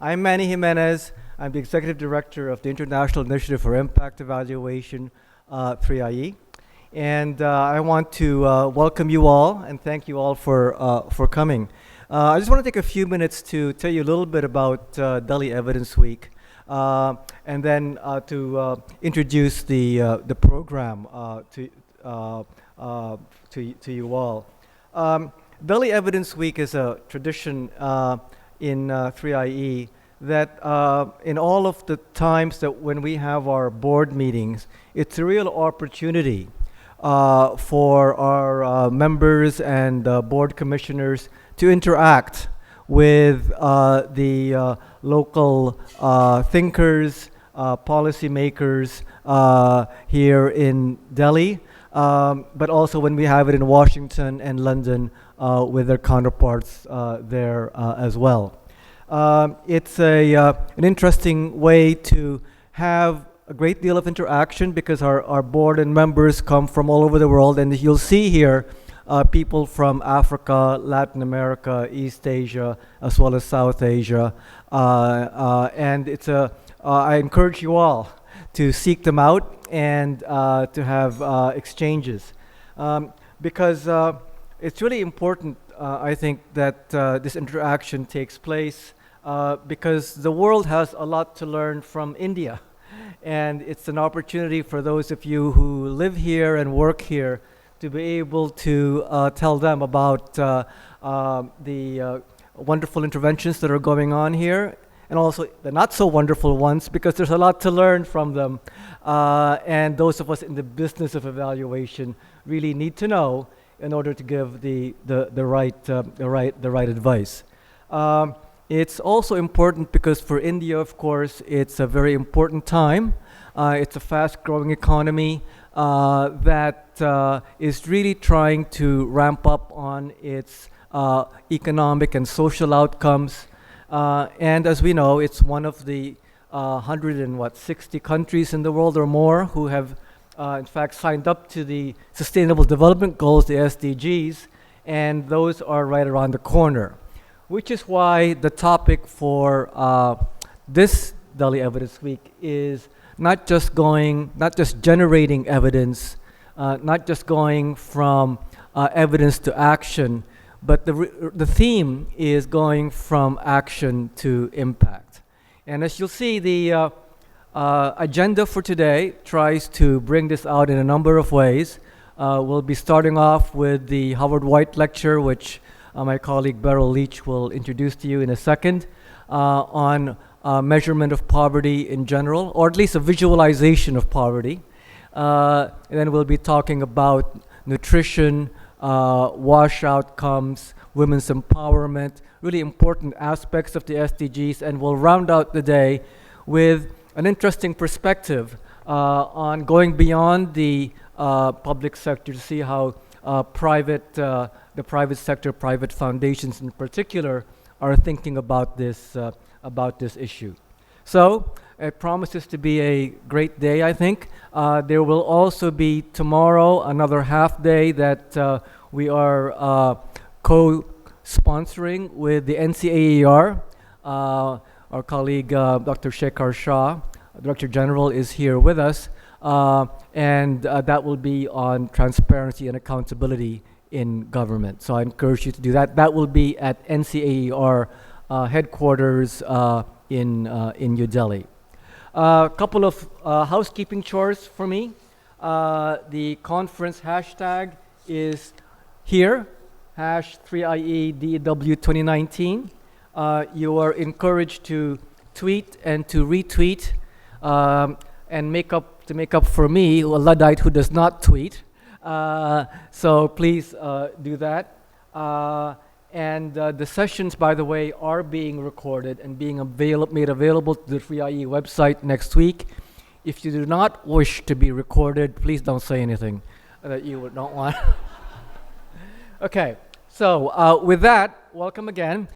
I'm Manny Jimenez. I'm the Executive Director of the International Initiative for Impact Evaluation, 3IE. And I want to welcome you all and thank you all for coming. I just want to take a few minutes to tell you a little bit about Delhi Evidence Week, and then to introduce the program to you all. Delhi Evidence Week is a tradition in 3IE that in all of the times that when we have our board meetings, it's a real opportunity for our members and board commissioners to interact with the local thinkers, policymakers here in Delhi, but also when we have it in Washington and London with their counterparts there as well. It's an interesting way to have a great deal of interaction because our board and members come from all over the world, and you'll see here people from Africa, Latin America, East Asia, as well as South Asia. And I encourage you all to seek them out and to have exchanges. Because it's really important, I think, that this interaction takes place because the world has a lot to learn from India. And it's an opportunity for those of you who live here and work here to be able to tell them about the wonderful interventions that are going on here, and also the not so wonderful ones, because there's a lot to learn from them. And those of us in the business of evaluation really need to know in order to give the right advice. It's also important because for India, of course, it's a very important time. It's a fast-growing economy that is really trying to ramp up on its economic and social outcomes. And as we know, it's one of the 160 countries in the world or more who have, in fact, signed up to the Sustainable Development Goals, the SDGs, and those are right around the corner. Which is why the topic for this Delhi Evidence Week is not just generating evidence, not just going from evidence to action, but the theme is going from action to impact. And as you'll see, the agenda for today tries to bring this out in a number of ways. We'll be starting off with the Howard White lecture, which my colleague Beryl Leach will introduce to you in a second, on measurement of poverty in general, or at least a visualization of poverty. And then we'll be talking about nutrition, WASH outcomes, women's empowerment, really important aspects of the SDGs, and we'll round out the day with an interesting perspective on going beyond the public sector to see how the private sector, private foundations in particular, are thinking about this issue. So it promises to be a great day, I think. There will also be tomorrow another half day that we are co-sponsoring with the NCAER. Our colleague Dr. Shekhar Shah, Director General, is here with us. And that will be on transparency and accountability in government. So I encourage you to do that. That will be at NCAER headquarters in New Delhi. A couple of housekeeping chores for me. The conference hashtag is here, #3IEDW 2019. You are encouraged to tweet and to retweet and make up for me, a Luddite who does not tweet. So please do that. And the sessions, by the way, are being recorded and being made available to the 3IE website next week. If you do not wish to be recorded, please don't say anything that you would not want. Okay, so with that, welcome again.